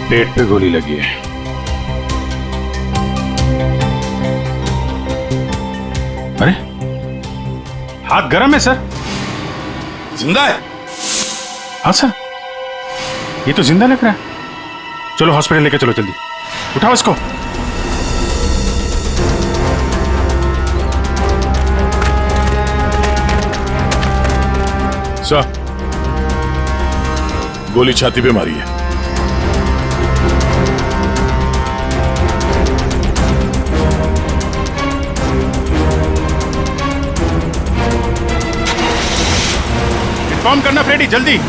पेट पे गोली लगी है। अरे हाथ गर्म है सर। जिंदा है? हाँ सर, ये तो जिंदा लग रहा है। चलो हॉस्पिटल लेके चलो, जल्दी उठाओ इसको। सर, गोली छाती पे मारी है। इन्फॉर्म करना फ्रेडी, जल्दी।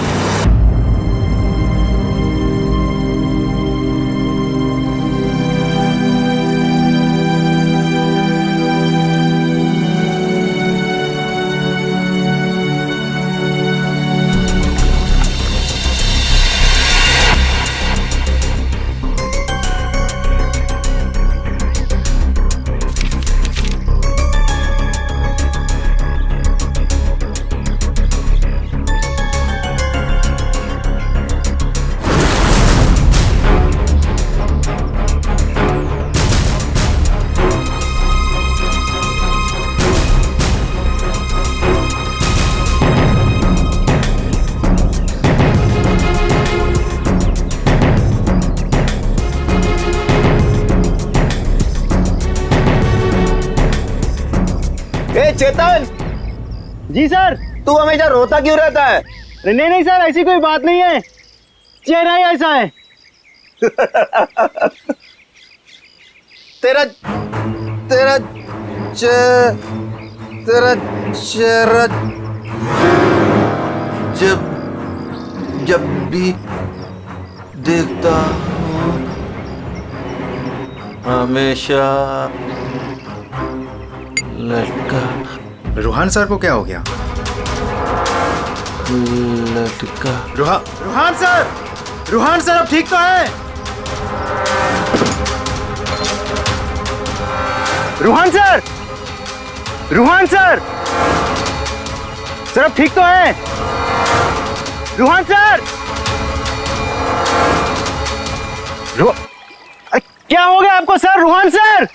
चेतन जी सर। तू हमेशा रोता क्यों रहता है? नहीं नहीं सर, ऐसी कोई बात नहीं है, चेहरा ही ऐसा है। तेरा तेरा तेरा चेहरा जब जब भी देखता हूँ हमेशा लटका। रूहान सर को क्या हो गया? लटका। रूहान सर, रूहान सर अब ठीक तो है? Ruhan sir, Ruhan sir, sir अब ठीक तो है? रूहान सर, क्या हो गया आपको सर? रूहान सर,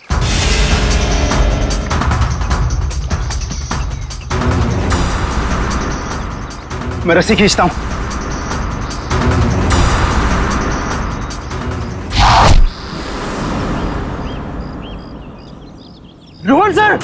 मैं रस्सी खींचता हूं। रोहन सर,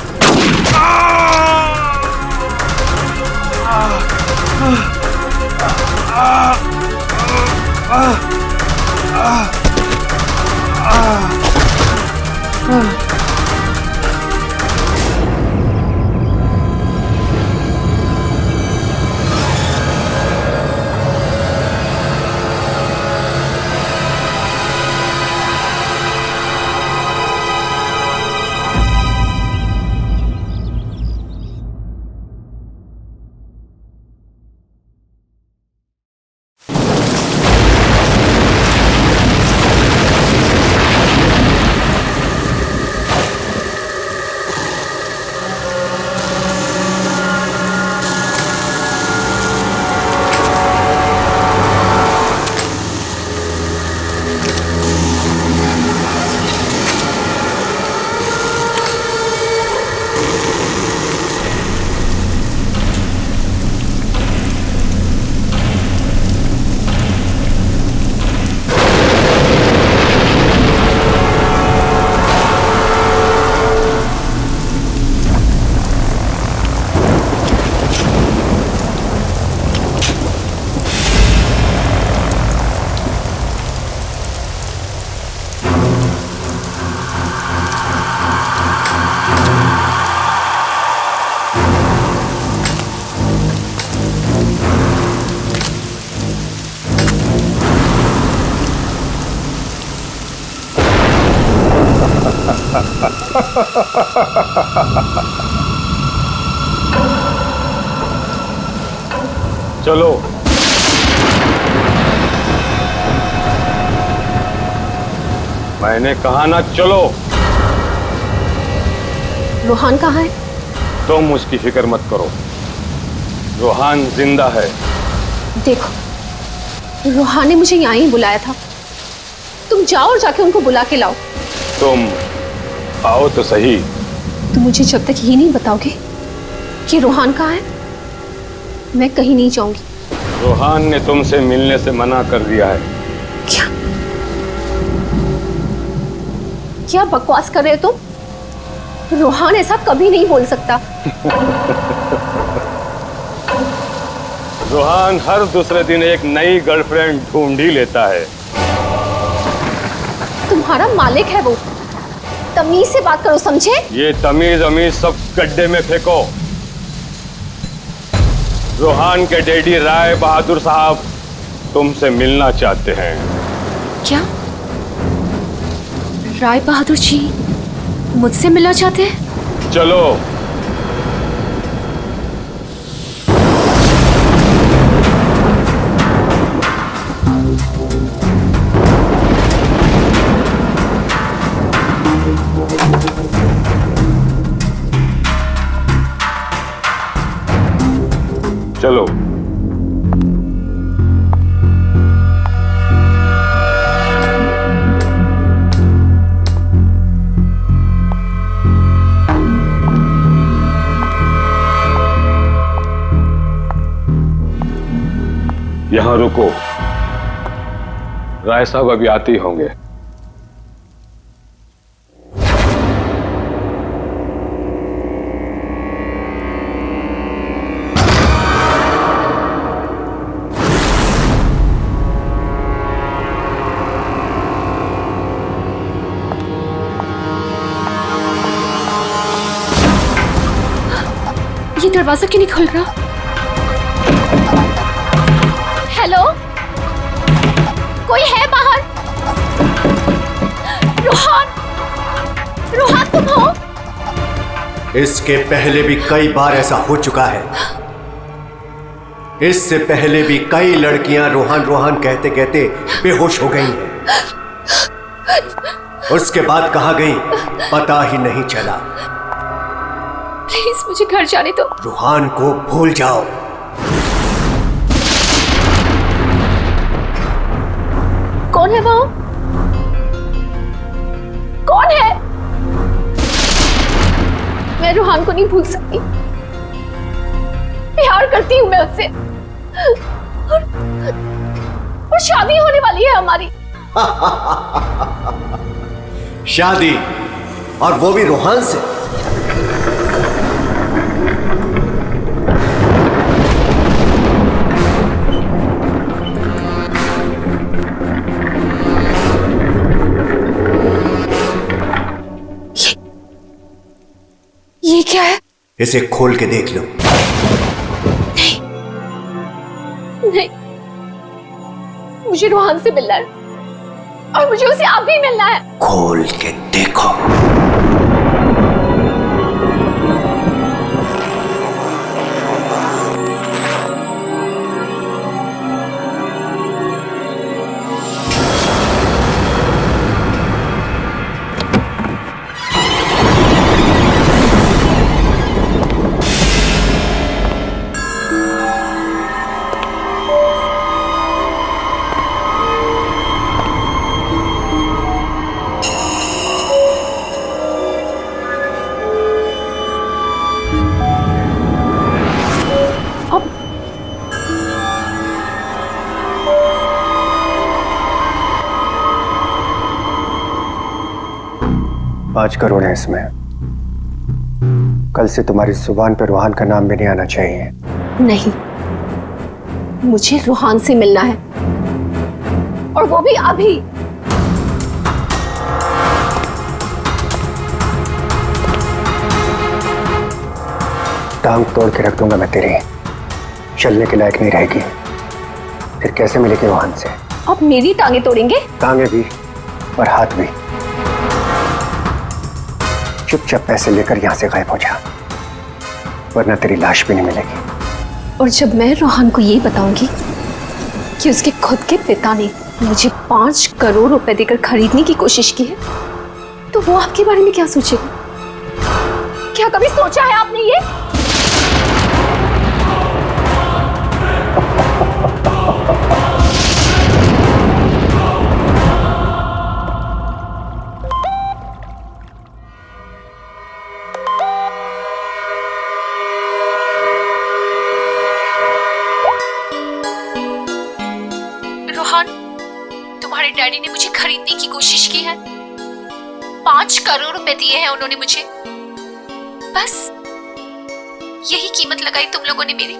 चलो मैंने कहा ना चलो। रूहान कहाँ है? तुम उसकी फिक्र मत करो, रूहान जिंदा है। देखो, रूहान ने मुझे यहाँ ही बुलाया था तुम जाओ और जाके उनको बुला के लाओ। तुम आओ तो सही। तुम मुझे जब तक ये नहीं बताओगे कि रोहान कहाँ है, मैं कहीं नहीं जाऊंगी। रोहान ने तुमसे मिलने से मना कर दिया है। क्या क्या बकवास कर रहे हो तुम? रोहान ऐसा कभी नहीं बोल सकता। रोहान हर दूसरे दिन एक नई गर्लफ्रेंड ढूंढ ही लेता है। तुम्हारा मालिक है वो, तमीज से बात करो, समझे? ये तमीज अमीज सब गड्ढे में फेंको। रोहान के डैडी राय बहादुर साहब तुमसे मिलना चाहते हैं। क्या राय बहादुर जी मुझसे मिलना चाहते हैं? चलो। चलो। यहां रुको, राय साहब अभी आते ही होंगे। ये दरवाजा क्यों नहीं खुल रहा? हेलो, कोई है बाहर? रोहान, रोहान तुम हो? इसके पहले भी कई बार ऐसा हो चुका है। इससे पहले भी कई लड़कियां रोहान रोहान कहते कहते बेहोश हो गई हैं। उसके बाद कहाँ गई पता ही नहीं चला। प्लीज मुझे घर जाने दो। रोहान को भूल जाओ। कौन है वो? कौन है? मैं रोहान को नहीं भूल सकती। प्यार करती हूं मैं उससे, और शादी होने वाली है हमारी। शादी, और वो भी रोहान से। ये क्या है? इसे खोल के देख लो। नहीं, नहीं, मुझे रोहान से मिलना है, और मुझे उसे अब भी मिलना है। खोल के देखो। $5 करोड़ है इसमें। कल से तुम्हारी जुबान पर रोहान का नाम भी नहीं आना चाहिए। नहीं, मुझे रोहान से मिलना है, और वो भी अभी। टांग तोड़ के रख दूंगा मैं तेरी, चलने के लायक नहीं रहेगी। फिर कैसे मिलेगी रोहान से? अब मेरी टांगे तोड़ेंगे? टांगे भी और हाथ भी। चुपचाप पैसे लेकर यहां से गायब हो जा, वरना तेरी लाश भी नहीं मिलेगी। और जब मैं रोहान को ये बताऊंगी कि उसके खुद के पिता ने मुझे 5 करोड़ रुपए देकर खरीदने की कोशिश की है, तो वो आपके बारे में क्या सोचेगा? क्या कभी सोचा है आपने ये? तुम्हारे डैडी ने मुझे खरीदने की कोशिश की है। 5 करोड़ रुपए दिए हैं उन्होंने मुझे। बस यही कीमत लगाई तुम लोगों ने मेरी।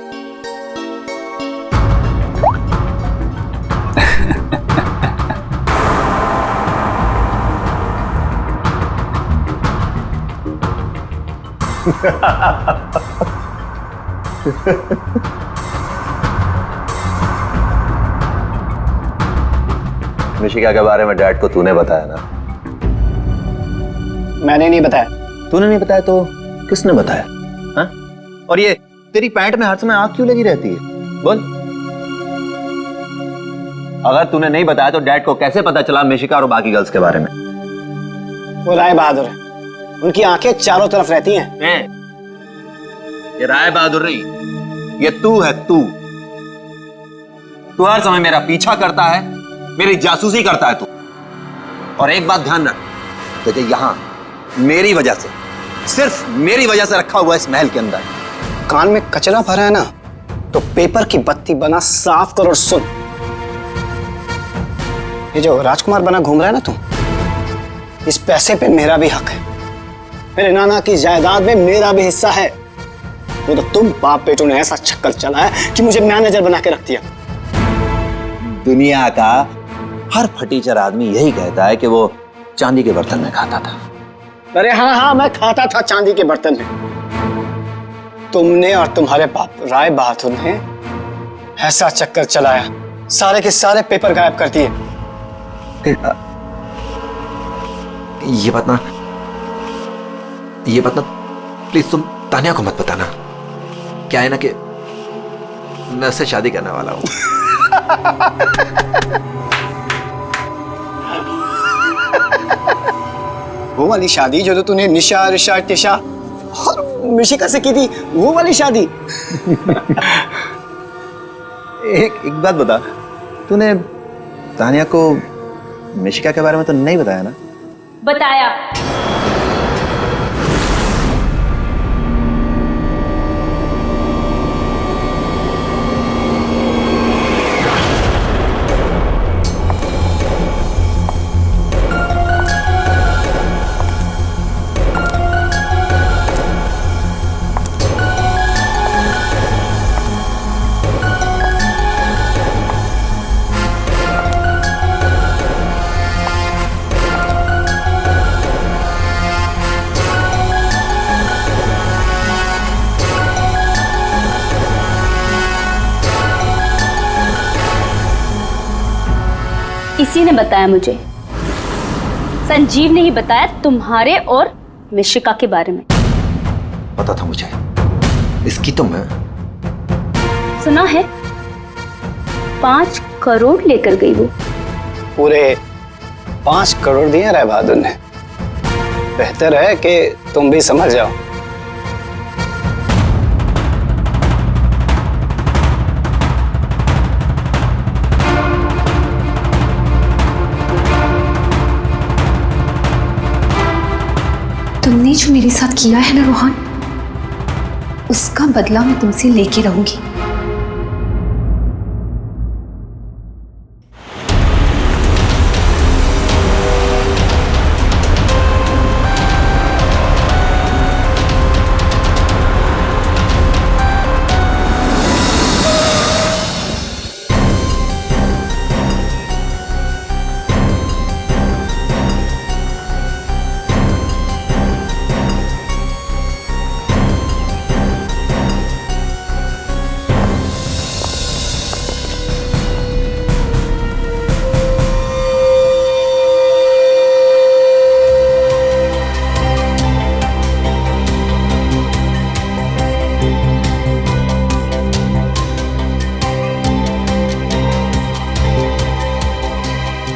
मिशिका के बारे में डैड को तूने बताया ना? मैंने नहीं बताया। तूने नहीं बताया तो किसने बताया? हाँ? और ये तेरी पैंट में हर समय आग क्यों लगी रहती है? बोल। अगर तूने नहीं बताया तो डैड को कैसे पता चला मिशिका और बाकी गर्ल्स के बारे में? वो राय बहादुर है, उनकी आंखें चारों तरफ रहती हैं। ये राय बहादुर नहीं, ये तू है। तू हर समय मेरा पीछा करता है, मेरी जासूसी करता है तू। और एक बात ध्यान रख, तुझे यहां मेरी वजह से, सिर्फ मेरी वजह से रखा हुआ इस महल के अंदर। कान में कचरा भरा है ना, तो पेपर की बत्ती बना साफ कर और सुन। ये जो राजकुमार बना घूम रहा है ना तू, इस पैसे पे मेरा भी हक है। मेरे नाना की जायदाद में मेरा भी हिस्सा है। वो तो तुम बाप बेटों ने ऐसा चक्कर चलाया कि मुझे मैनेजर बना के रख दिया। दुनिया का हर फटीचर आदमी यही कहता है कि वो चांदी के बर्तन में खाता था। अरे हाँ, मैं खाता था चांदी के बर्तन में। तुमने और तुम्हारे बाप राय बहादुर ने ऐसा चक्कर चलाया, सारे के सारे पेपर गायब कर दिए। ये बात ना प्लीज तुम तानिया को मत बताना। क्या है ना कि मैं उससे शादी करने वाला हूं। वो वाली शादी जो तो तूने निशा, ऋषा, तिशा और मिशिका से की थी, वो वाली शादी। एक बात बता, तूने तानिया को मिशिका के बारे में तो नहीं बताया ना? बताया। इसी ने बताया मुझे। संजीव ने ही बताया तुम्हारे और मिशिका के बारे में। पता था मुझे, इसकी तो मैं सुना है 5 करोड़ लेकर गई वो। पूरे 5 करोड़ दिए राय बहादुर ने। बेहतर है कि तुम भी समझ जाओ। तुमने जो मेरे साथ किया है ना रोहन, उसका बदला मैं तुमसे लेके रहूंगी।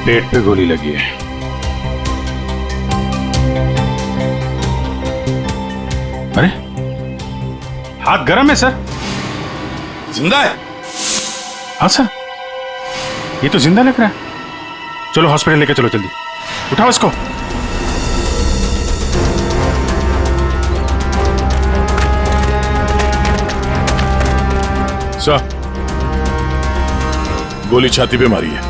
पेट पे गोली लगी है। अरे हाथ गर्म है सर। जिंदा है? हाँ सर, ये तो जिंदा लग रहा है। चलो हॉस्पिटल लेके चलो जल्दी, उठाओ इसको। सर, गोली छाती पे मारी है।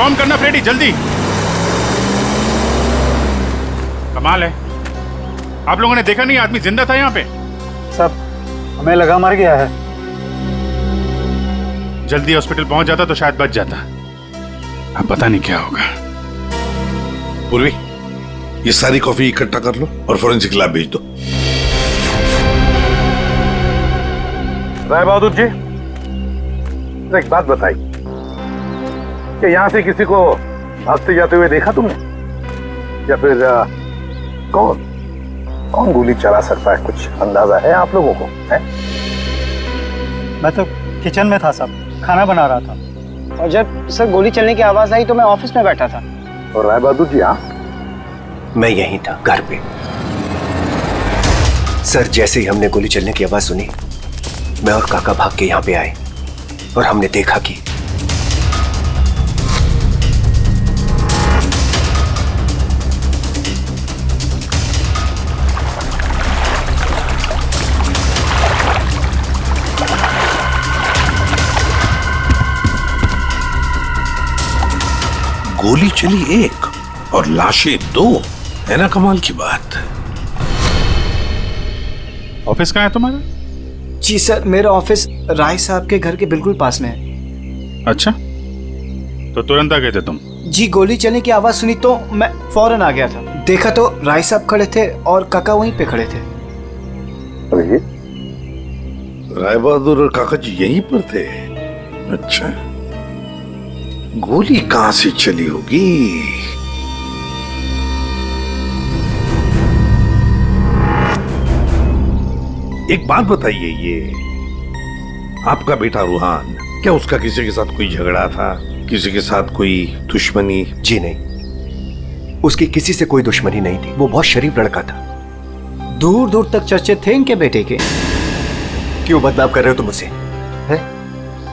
इन्फॉर्म करना फ्रेडी, जल्दी। कमाल है, आप लोगों ने देखा नहीं आदमी जिंदा था यहाँ पे? सब हमें लगा मर गया है। जल्दी हॉस्पिटल पहुंच जाता तो शायद बच जाता। अब पता नहीं क्या होगा। पूर्वी, ये सारी कॉफी इकट्ठा कर लो और फोरेंसिक लैब भेज दो। राय बहादुर जी, एक बात बताई कि यहां से किसी को भागते जाते हुए देखा तुमने, या फिर कौन कौन गोली चला सकता है, कुछ अंदाजा है आप लोगों को? है? मैं तो किचन में था साहब, खाना बना रहा था, और जब सर गोली चलने की आवाज आई तो मैं ऑफिस में बैठा था। और राय बहादुर जी आप? मैं यहीं था, घर पे। सर, जैसे ही हमने गोली चलने की आवाज सुनी, मैं और काका भाग के यहां पे आए और हमने देखा कि गोली चली एक और लाशें दो, है ना कमाल की बात। ऑफिस कहाँ है तुम्हारा? जी सर, मेरा ऑफिस राय साहब के घर के बिल्कुल पास में है। अच्छा, तो तुरंत आ गए थे तुम? जी, गोली चलने की आवाज सुनी तो मैं फौरन आ गया था। देखा तो राय साहब खड़े थे और काका वहीं पे खड़े थे। राय बहादुर और काका जी यहीं पर थे? अच्छा, गोली कहां से चली होगी? एक बात बताइए, ये आपका बेटा रूहान, क्या उसका किसी के साथ कोई झगड़ा था, किसी के साथ कोई दुश्मनी? जी नहीं, उसकी किसी से कोई दुश्मनी नहीं थी। वो बहुत शरीफ लड़का था। दूर दूर तक चर्चे थे इनके बेटे के। क्यों बदनाम कर रहे हो तुम मुझसे?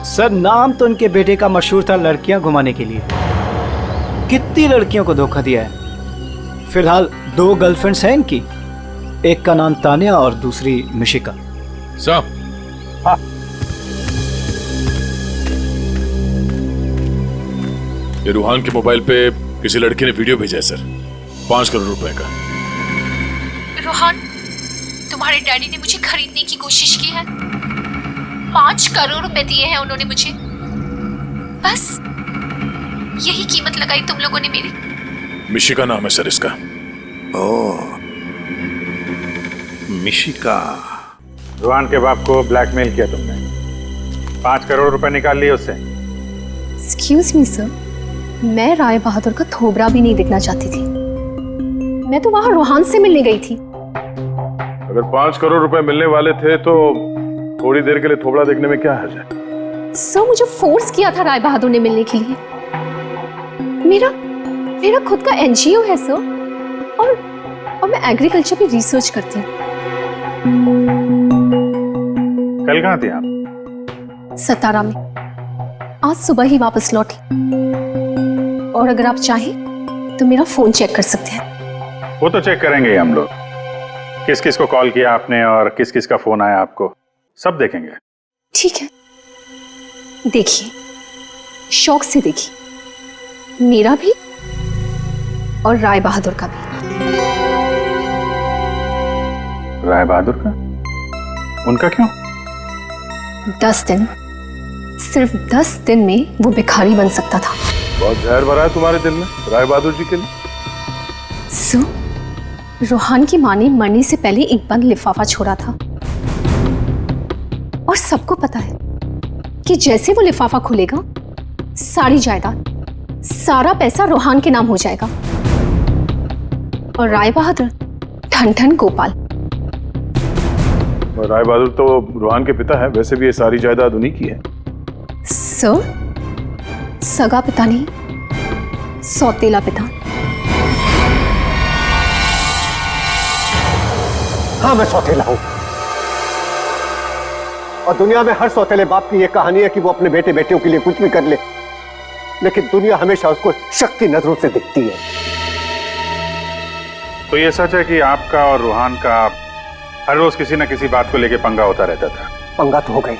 सर, नाम तो इनके बेटे का मशहूर था लड़कियां घुमाने के लिए। कितनी लड़कियों को धोखा दिया है। फिलहाल 2 गर्लफ्रेंड्स हैं इनकी, एक का नाम तानिया और दूसरी मिशिका। सब ये रूहान के मोबाइल पे किसी लड़के ने वीडियो भेजा है सर, 5 करोड़ रुपए का। रोहन, तुम्हारे डैडी ने मुझे खरीदने की कोशिश की है। 5 करोड़ रुपए दिए हैं उन्होंने मुझे। बस यही कीमत लगाई तुम लोगों ने मेरी। मिशिका नाम है सर इसका। ओह, मिशिका। रुहान के बाप को ब्लैकमेल किया तुमने, 5 करोड़ रुपए निकाल लिए उससे। एक्सक्यूज मी सर, मैं राय बहादुर का थोबरा भी नहीं दिखना चाहती थी। मैं तो वहां रोहान से मिलने गई थी। अगर 5 करोड़ रुपए मिलने वाले थे तो थोड़ी देर के लिए थोबड़ा देखने में क्या हर्ज है? सर, मुझे फोर्स किया था राय बहादुर ने मिलने के लिए। मेरा खुद का एनजीओ है सर, और मैं एग्रीकल्चर पे रिसर्च करती हूँ। कल कहाँ थे आप? सतारा में। आज सुबह ही वापस लौटी। और अगर आप चाहें तो मेरा फोन चेक कर सकते हैं। वो तो चेक करेंगे हम लोग, किस किस को कॉल किया आपने और किस किस का फोन आया आपको, सब देखेंगे। ठीक है, देखिए, शौक से देखिए, मेरा भी और राय बहादुर का भी। राय बहादुर का? उनका क्यों? 10 दिन, सिर्फ 10 दिन में वो भिखारी बन सकता था। बहुत जहर भरा है तुम्हारे दिल में राय बहादुर जी के लिए। सो, रोहान की मां ने मरने से पहले एक बंद लिफाफा छोड़ा था, और सबको पता है कि जैसे वो लिफाफा खुलेगा, सारी जायदाद, सारा पैसा रोहान के नाम हो जाएगा, और राय बहादुर ठन ठन गोपाल। राय बहादुर तो रूहान के पिता है, वैसे भी ये सारी जायदाद उन्हीं की है। सर, सगा पिता नहीं, सौतेला पिता। हाँ, मैं सौतेला हूं, और दुनिया में हर सौतेले बाप की यह कहानी है कि वो अपने बेटे बेटियों के लिए कुछ भी कर ले, लेकिन दुनिया हमेशा उसको शक की नजरों से दिखती है। तो ये सच है कि आपका और रूहान का हर रोज किसी न किसी बात को लेकर पंगा होता रहता था? पंगा तो हो गई,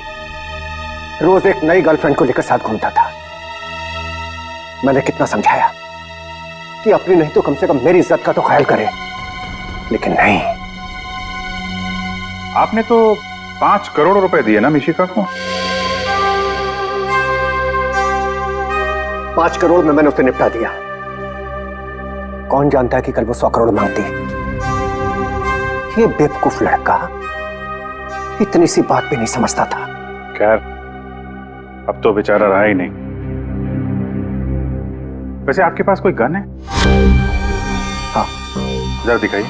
रोज एक नई गर्लफ्रेंड को लेकर साथ घूमता था। मैंने कितना समझाया कि अपनी नहीं तो कम से कम मेरी इज्जत का तो ख्याल करे, लेकिन नहीं। आपने तो 5 करोड़ रुपए दिए ना मिशिका को? 5 करोड़ में मैंने उसे निपटा दिया। कौन जानता है कि कल वो 100 करोड़ मांगती। ये बेवकूफ लड़का इतनी सी बात भी नहीं समझता था। खैर, अब तो बेचारा रहा ही नहीं। वैसे आपके पास कोई गन है? हाँ। जरा दिखाइए।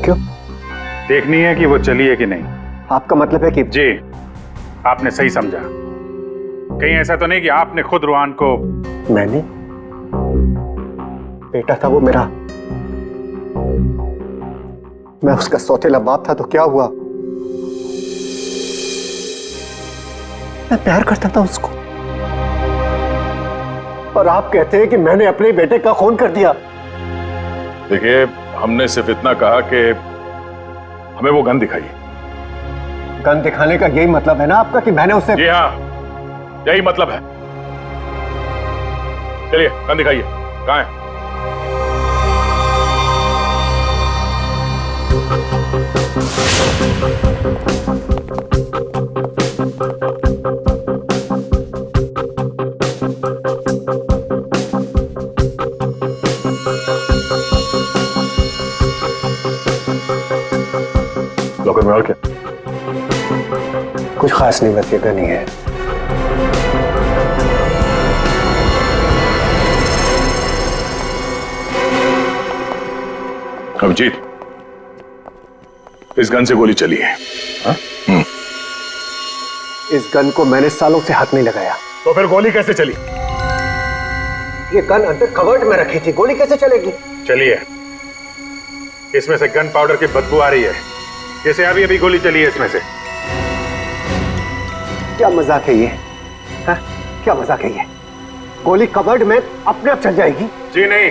क्यों? देखनी है कि वो चली है कि नहीं। आपका मतलब है कि? जी, आपने सही समझा। कहीं ऐसा तो नहीं कि आपने खुद रूहान को? मैंने? बेटा था वो मेरा, मैं उसका सौतेला बाप था तो क्या हुआ? मैं प्यार करता था उसको, और आप कहते हैं कि मैंने अपने बेटे का खून कर दिया। देखिए, हमने सिर्फ इतना कहा कि हमें वो गन दिखाइए। गन दिखाने का यही मतलब है ना आपका कि मैंने उसे? जी हाँ, यही मतलब है। चलिए गन दिखाइए, कहाँ है? लॉकर में और क्या? कुछ खास नहीं, बस ये गन ही है। अभिजीत, इस गन से गोली चली है। हाँ? इस गन को मैंने सालों से हाथ नहीं लगाया। तो फिर गोली कैसे चली? ये गन अंदर कवर्ड में रखी थी, गोली कैसे चलेगी? चलिए, इसमें से गन पाउडर की बदबू आ रही है, जैसे अभी अभी गोली चली है इसमें से। क्या मजाक है ये? हाँ? क्या मजाक है ये? गोली कवर्ड में अपने आप चल जाएगी? जी नहीं,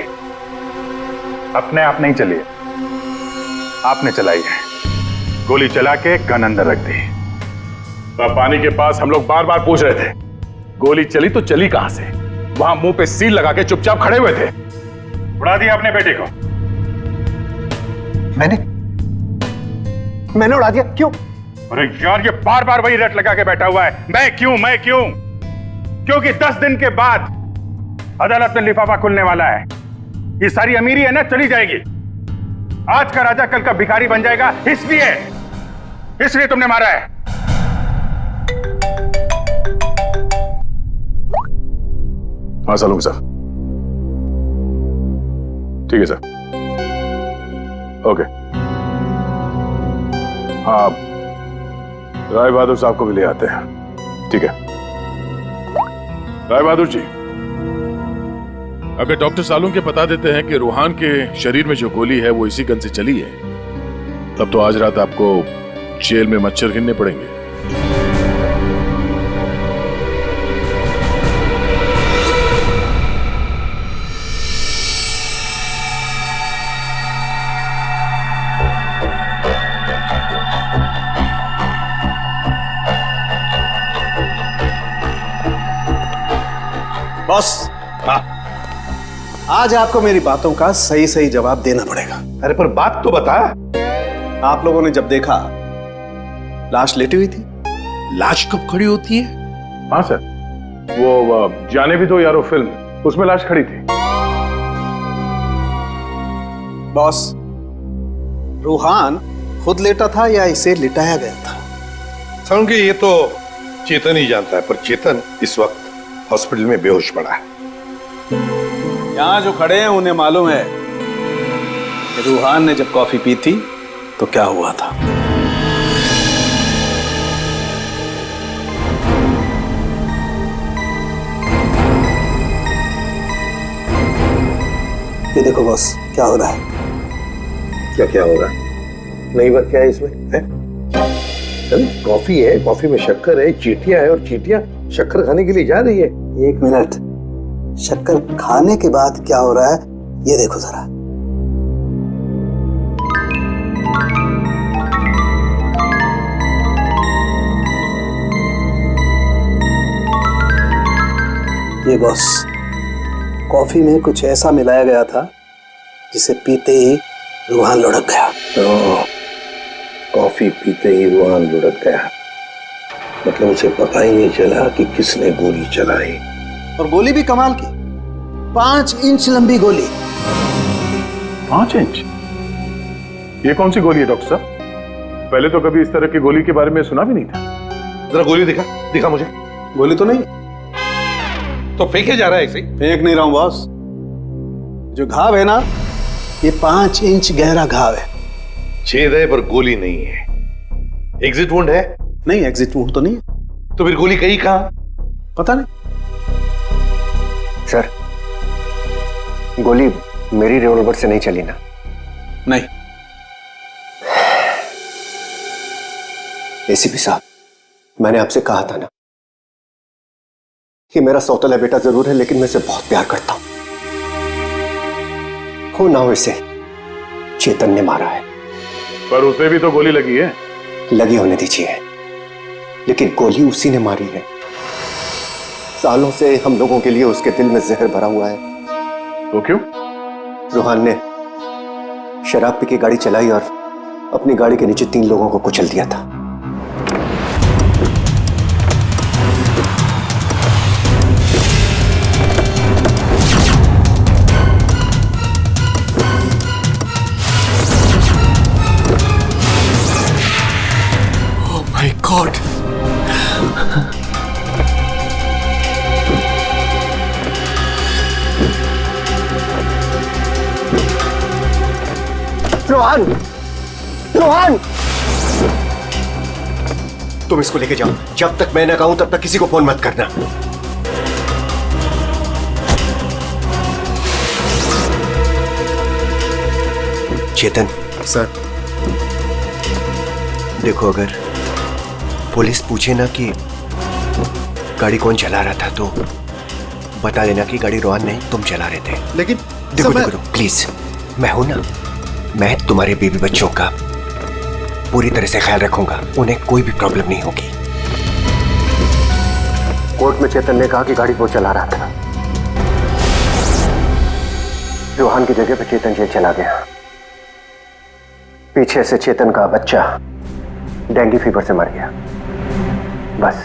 अपने आप नहीं चली है, आपने चलाई है। गोली चला के गन अंदर रख दी। पानी के पास हम लोग बार बार पूछ रहे थे, गोली चली तो चली कहां से? वहां मुंह पे सील लगा के चुपचाप खड़े हुए थे। उड़ा दिया अपने बेटे को। मैंने उड़ा दिया? क्यों? अरे यार, ये बार बार वही रट लगा के बैठा हुआ है, मैं क्यों मैं क्यों? क्योंकि 10 दिन के बाद अदालत में लिफाफा खुलने वाला है। ये सारी अमीरी है ना, चली जाएगी। आज का राजा कल का भिखारी बन जाएगा, इसलिए तुमने मारा है। हाँ सालूम साहब, ठीक है सर, ओके। हाँ, राय बहादुर साहब को भी ले आते हैं। ठीक है राय बहादुर जी, अगर डॉक्टर सालूम के बता देते हैं कि रूहान के शरीर में जो गोली है वो इसी गन से चली है, तब तो आज रात आपको जेल में मच्छर गिनने पड़ेंगे। बॉस, आज आपको मेरी बातों का सही सही जवाब देना पड़ेगा। अरे पर बात तो बता। आप लोगों ने जब देखा लाश लेटी हुई थी। लाश कब खड़ी होती है? हाँ सर, वो जाने भी दो यारो फिल्म, उसमें लाश खड़ी थी। बॉस, रूहान खुद लेटा था या इसे लिटाया गया था? समझे, ये तो चेतन ही जानता है, पर चेतन इस वक्त हॉस्पिटल में बेहोश पड़ा है। यहां जो खड़े हैं उन्हें मालूम है कि रूहान ने जब कॉफी पी थी तो क्या हुआ था। ये देखो बॉस, क्या हो रहा है? क्या हो रहा है? नई बात क्या है इसमें? चल, कॉफी है, कॉफी में शक्कर है, चींटियां है, और चींटियां शक्कर खाने के लिए जा रही है। 1 मिनट, शक्कर खाने के बाद क्या हो रहा है ये देखो जरा। ये बॉस, कॉफी में कुछ ऐसा मिलाया गया था जिसे पीते ही रूहान लुढ़क गया। तो कॉफी पीते ही रूहान लुढ़क गया, मतलब उसे पता ही नहीं चला कि किसने गोली चलाई। और गोली भी कमाल की, 5 इंच लंबी गोली। 5 इंच? ये कौन सी गोली है डॉक्टर साहब? पहले तो कभी इस तरह की गोली के बारे में सुना भी नहीं था। जरा गोली दिखा मुझे। गोली तो नहीं। तो फेंके जा रहा है ऐसे ही? फेंक नहीं रहा हूं बॉस, जो घाव है ना, ये 5 इंच गहरा घाव है। छेद है पर गोली नहीं है। एग्जिट वुंड है? नहीं, एग्जिट वुंड तो नहीं। तो फिर गोली कहीं कहां? पता नहीं सर, गोली मेरी रिवॉल्वर से नहीं चली ना? नहीं। एसीपी साहब, मैंने आपसे कहा था ना कि मेरा सौतेला बेटा जरूर है, लेकिन मैं इसे बहुत प्यार करता हूं। हो ना हो इसे चेतन ने मारा है। पर उसे भी तो गोली लगी है। लगी होने दीजिए, लेकिन गोली उसी ने मारी है। सालों से हम लोगों के लिए उसके दिल में जहर भरा हुआ है। तो क्यों? रूहान ने शराब पी के गाड़ी चलाई और अपनी गाड़ी के नीचे 3 लोगों को कुचल दिया था। Oh my God! Rohan! Rohan! तुम इसको लेके जाओ। जब तक मैं ना कहूं तब तक किसी को फोन मत करना। चेतन सर, देखो, अगर पुलिस पूछे ना कि गाड़ी कौन चला रहा था तो बता देना कि गाड़ी रोहन नहीं, तुम चला रहे थे। लेकिन देखो देखो प्लीज, मैं हूं ना, मैं तुम्हारे बेबी बच्चों का पूरी तरह से ख्याल रखूंगा। उन्हें कोई भी प्रॉब्लम नहीं होगी। कोर्ट में चेतन ने कहा कि गाड़ी वो चला रहा था। रोहन की जगह पे चेतन जेल चला गया। पीछे से चेतन का बच्चा डेंगू फीवर से मर गया। बस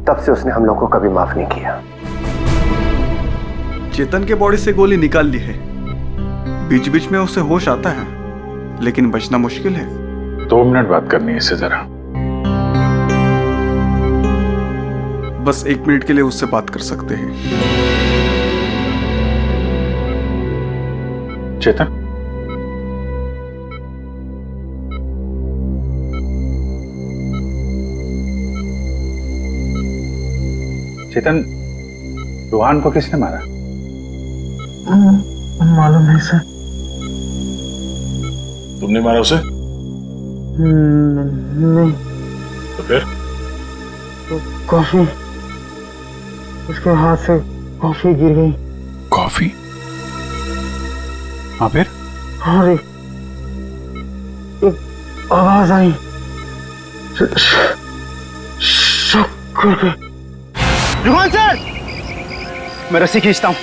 तब से उसने हम लोग को कभी माफ नहीं किया। चेतन के बॉडी से गोली निकाल ली है, बीच बीच में उसे होश आता है, लेकिन बचना मुश्किल है। 2 मिनट बात करनी है इससे जरा। बस 1 मिनट के लिए उससे बात कर सकते हैं। चेतन, चेतन, रूहान को किसने मारा? मालूम नहीं सर। तुमने मारा उसे? नहीं। तो फिर? तो कॉफी, उसके हाथ से कॉफी गिर गई। कॉफी? हाँ फिर? हाँ रे, एक आवाज आई, शक करके। रोहन सर, मैं रस्सी खींचता हूं।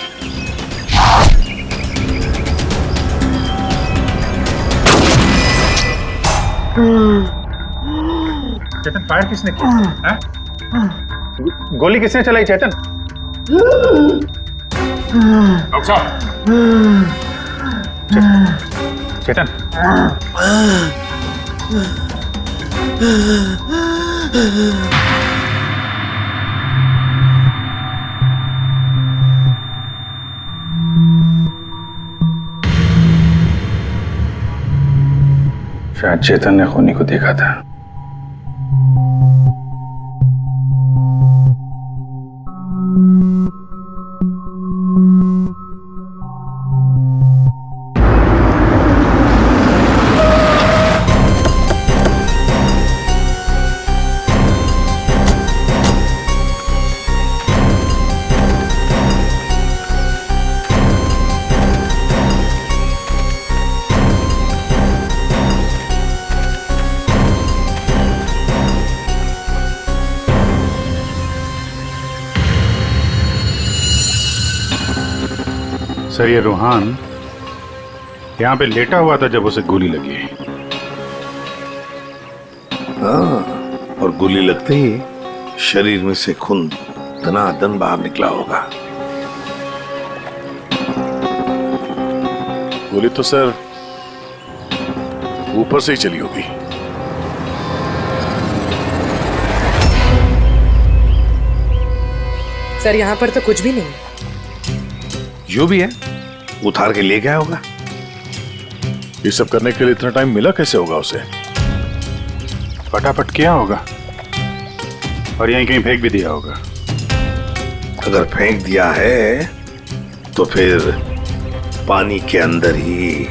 चेतन, फायर किसने किया? गोली किसने चलाई चेतन? डॉक्टर साहब, चेतन, शायद चेतन ने खूनी को देखा था। सर ये रूहान यहाँ पे लेटा हुआ था जब उसे गोली लगी। हाँ, और गोली लगते ही शरीर में से खून दनादन बाहर निकला होगा। गोली तो सर ऊपर से ही चली होगी। सर यहाँ पर तो कुछ भी नहीं। जो भी है उतार के ले गया होगा। ये सब करने के लिए इतना टाइम मिला कैसे होगा उसे? फटाफट किया होगा और यहीं कहीं फेंक भी दिया होगा। अगर फेंक दिया है तो फिर पानी के अंदर ही।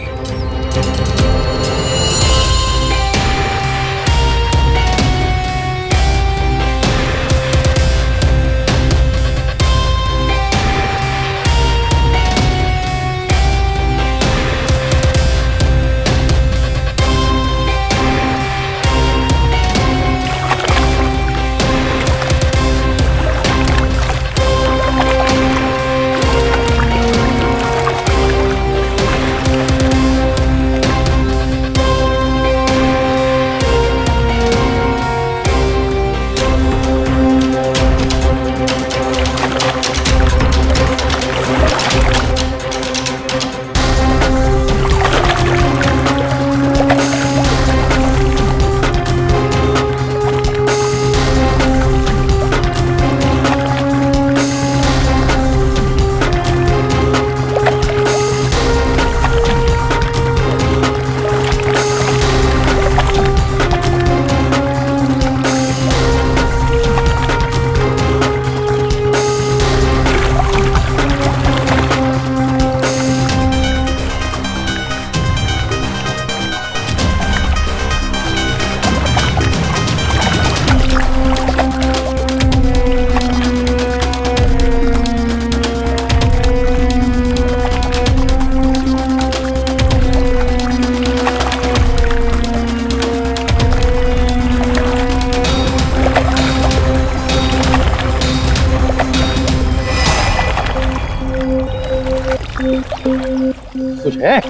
कुछ है?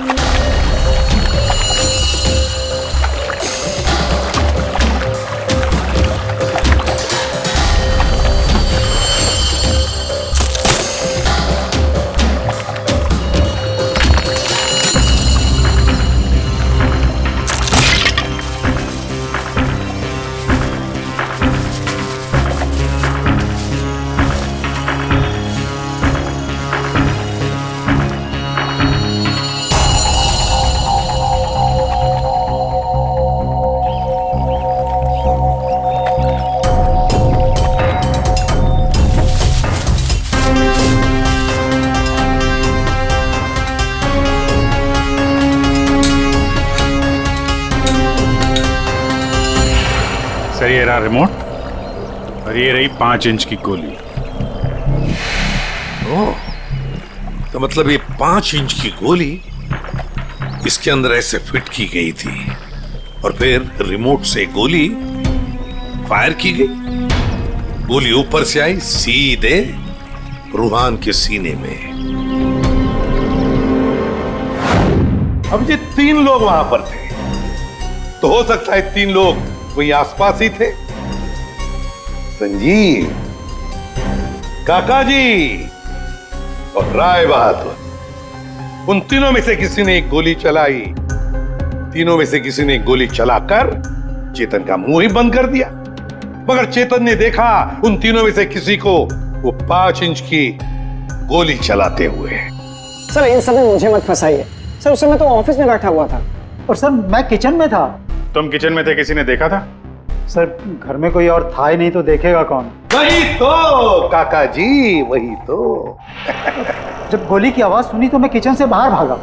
सर ये रहा रिमोट और ये रही 5 इंच की गोली। ओह, तो मतलब ये 5 इंच की गोली इसके अंदर ऐसे फिट की गई थी और फिर रिमोट से गोली फायर की गई। गोली ऊपर से आई सीधे रूहान के सीने में। अब ये 3 लोग वहां पर थे, तो हो सकता है 3 लोग वही आसपास ही थे। संजीव, काका जी और राय बहादुर, उन तीनों में से किसी ने एक गोली चलाई। तीनों में से किसी ने एक गोली चलाकर चेतन का मुंह ही बंद कर दिया, मगर चेतन ने देखा उन तीनों में से किसी को वो 5 इंच की गोली चलाते हुए। सर इन सब में मुझे मत फंसाइए सर, उस समय तो ऑफिस में बैठा हुआ था। और सर मैं किचन में था। तुम किचन में थे, किसी ने देखा था? सर घर में कोई और था ही नहीं, तो देखेगा कौन? वही तो काका जी, वही तो। जब गोली की आवाज सुनी तो मैं किचन से बाहर भागा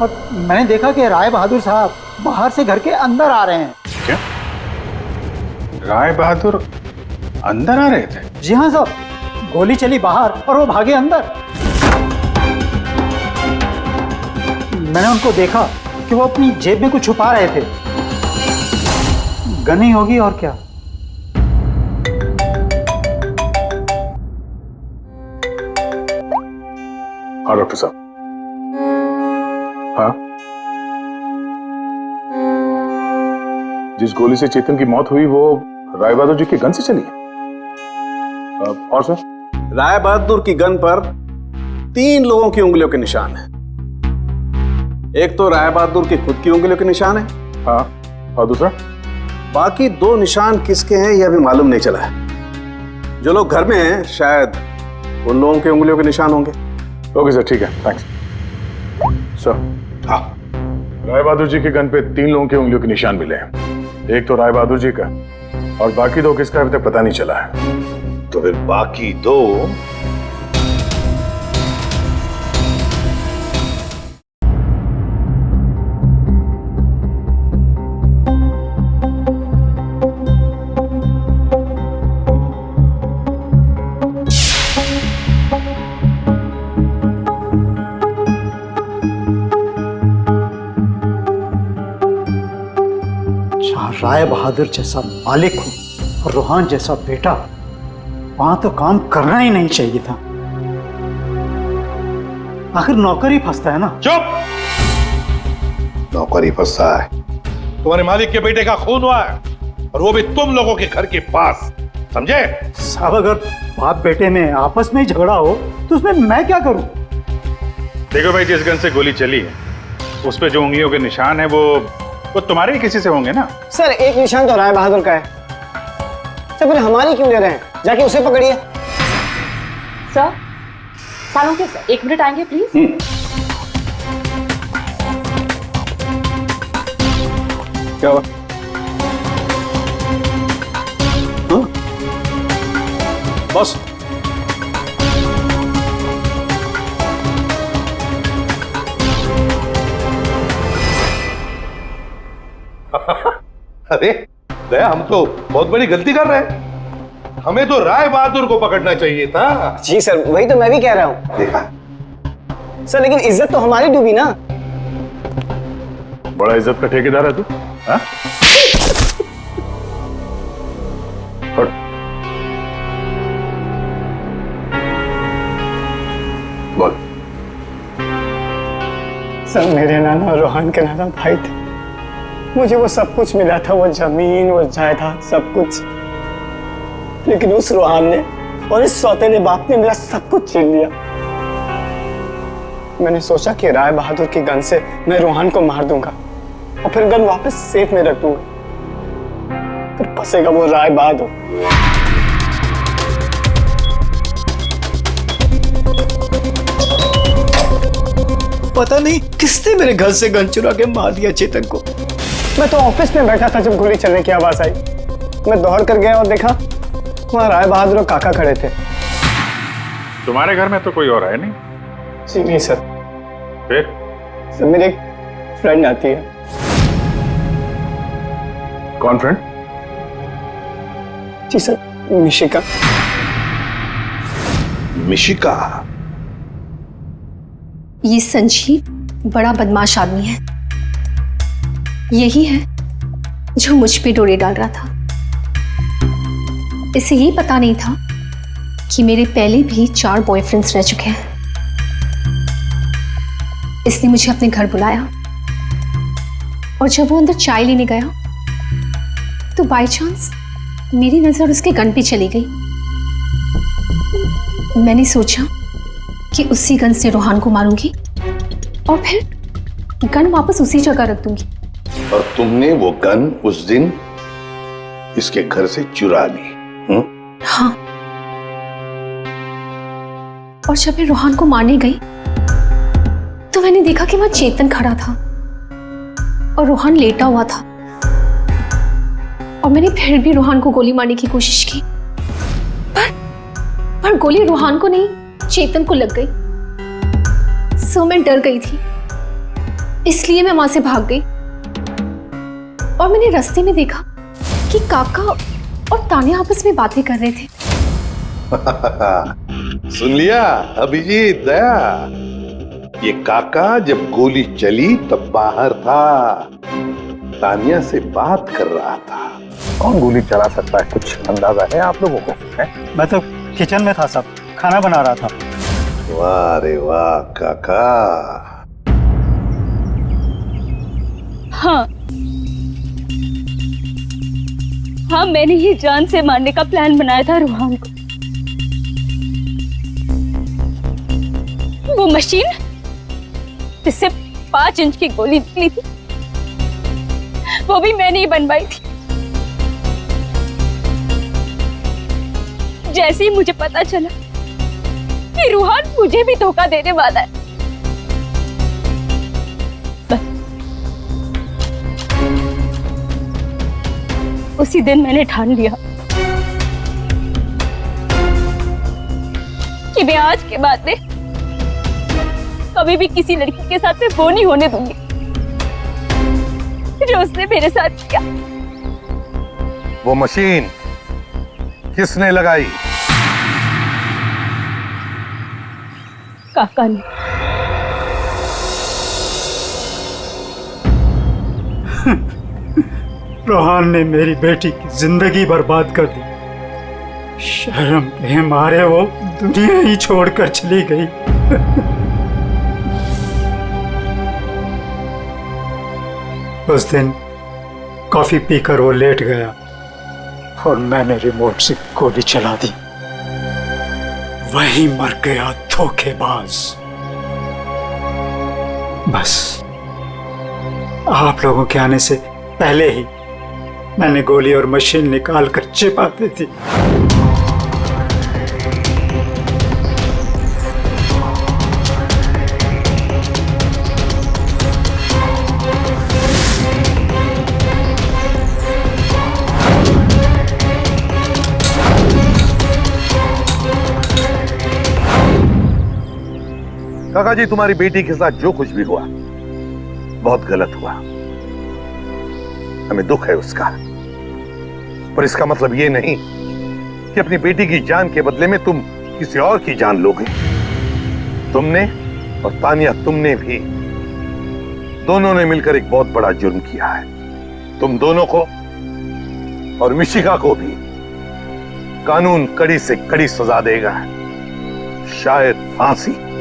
और मैंने देखा कि राय बहादुर साहब बाहर से घर के अंदर आ रहे हैं। क्या? राय बहादुर अंदर आ रहे थे? जी हाँ साहब, गोली चली बाहर और वो भागे अंदर। मैंने उनको देखा कि वो अपनी जेब में कुछ छुपा रहे थे। गन ही होगी और क्या। हाँ डॉक्टर साहब। हाँ, जिस गोली से चेतन की मौत हुई वो राय बहादुर जी के गन से चली है। और सर? राय बहादुर की गन पर 3 लोगों की उंगलियों के निशान है। एक तो राय बहादुर की खुद की उंगलियों के निशान है। हाँ, और दूसरा? बाकी 2 निशान किसके हैं यह अभी मालूम नहीं चला है। जो लोग घर में हैं शायद उन लोगों की उंगलियों के निशान होंगे। ओके सर, ठीक है, थैंक्स सर। हाँ, राय बहादुर जी के गन पे 3 लोगों की उंगलियों के निशान मिले हैं। एक तो राय बहादुर जी का और बाकी 2 किसका अभी तक पता नहीं चला है। तो फिर बाकी 2 राय बहादुर जैसा मालिक हो और रूहान जैसा बेटा, वहां तो काम करना ही नहीं चाहिए था। आखिर नौकर ही फंसता है ना। चुप! नौकर ही फंसता है। तुम्हारे मालिक के बेटे का खून हुआ है और वो भी तुम लोगों के घर के पास, समझे? साहब, अगर बाप बेटे में आपस में झगड़ा हो तो उसमें मैं क्या करूं? देखो भाई, जिस गन से गोली चली है उस पे जो उंगलियों के निशान है वो तुम्हारे ही किसी से होंगे ना। सर, एक निशान तो राय बहादुर का है। सर, फिर हमारी क्यों ले रहे हैं? जाके उसे पकड़िए। सर, सालों के सर 1 मिनट आएंगे प्लीज। क्या हुआ? बॉस, अरे दया, हम तो बहुत बड़ी गलती कर रहे हैं। हमें तो राय बहादुर को पकड़ना चाहिए था। जी सर, वही तो मैं भी कह रहा हूँ। देखा सर, लेकिन इज्जत तो हमारी डूबी ना। बड़ा इज्जत का ठेकेदार है तू। हाँ? बोल। सर, मेरे नाना रोहन के नाना भाई थे। मुझे वो सब कुछ मिला था, वो जमीन, वो जायदाद, सब कुछ। लेकिन उस रोहान ने और इस सौतेले बाप ने मेरा सब कुछ छीन लिया। मैंने सोचा कि राय बहादुर की गन से मैं रोहान को मार दूंगा और फिर गन वापस सेफ में रख दूंगा। फिर फंसेगा वो राय बहादुर। पता नहीं किसने मेरे घर से गन चुरा के मार दिया चेतन को। मैं तो ऑफिस में बैठा था जब गोली चलने की आवाज आई। मैं दौड़ कर गया और देखा वहां राय बहादुर और काका खड़े थे। तुम्हारे घर में तो कोई और है नहीं? जी नहीं सर। फिर? सर, मेरी एक फ्रेंड आती है। कौन फ्रेंड? जी सर, मिशिका। मिशिका? ये संजीव बड़ा बदमाश आदमी है। यही है जो मुझ पे डोरे डाल रहा था। इसे ये पता नहीं था कि मेरे पहले भी 4 बॉयफ्रेंड्स रह चुके हैं। इसने मुझे अपने घर बुलाया और जब वो अंदर चाय लेने गया तो बाय चांस मेरी नजर उसके गन पे चली गई। मैंने सोचा कि उसी गन से रोहान को मारूंगी और फिर गन वापस उसी जगह रख दूंगी। और तुमने वो गन उस दिन इसके घर से चुरा ली? हाँ, और जब मैं रोहान को मारने गई तो मैंने देखा कि वहां चेतन खड़ा था और रोहान लेटा हुआ था। और मैंने फिर भी रोहान को गोली मारने की कोशिश की, पर गोली रोहान को नहीं, चेतन को लग गई। सो मैं डर गई थी, इसलिए मैं वहां से भाग गई। और मैंने रास्ते में देखा कि काका और तान्या आपस में बातें कर रहे थे। सुन लिया अभिजीत, दया? ये काका जब गोली चली तब बाहर था, तान्या से बात कर रहा था। कौन गोली चला सकता है, कुछ अंदाजा है आप लोगों को? मैं तो किचन में था साहब, खाना बना रहा था। वाह रे वाह काका। हाँ हाँ, मैंने ही जान से मारने का प्लान बनाया था रूहान को। वो मशीन जिससे 5 इंच की गोली निकली थी, वो भी मैंने ही बनवाई थी। जैसे ही मुझे पता चला कि रूहान मुझे भी धोखा देने वाला है, उसी दिन मैंने ठान लिया कि मैं आज के बाद में कभी भी किसी लड़की के साथ में वो नहीं होने दूंगी जो उसने मेरे साथ किया। वो मशीन किसने लगाई? काका ने। रोहान ने मेरी बेटी की जिंदगी बर्बाद कर दी। शर्म के मारे वो दुनिया ही छोड़कर चली गई। उस दिन कॉफी पीकर वो लेट गया और मैंने रिमोट से गोली चला दी। वही मर गया धोखेबाज। बस आप लोगों के आने से पहले ही मैंने गोली और मशीन निकाल कर छिपा दी थी। काका जी, तुम्हारी बेटी के साथ जो कुछ भी हुआ बहुत गलत हुआ। हमें दुख है उसका, पर इसका मतलब ये नहीं कि अपनी बेटी की जान के बदले में तुम किसी और की जान लोगे। तुमने और तानिया, तुमने भी, दोनों ने मिलकर एक बहुत बड़ा जुर्म किया है। तुम दोनों को और मिशिका को भी कानून कड़ी से कड़ी सजा देगा, शायद फांसी।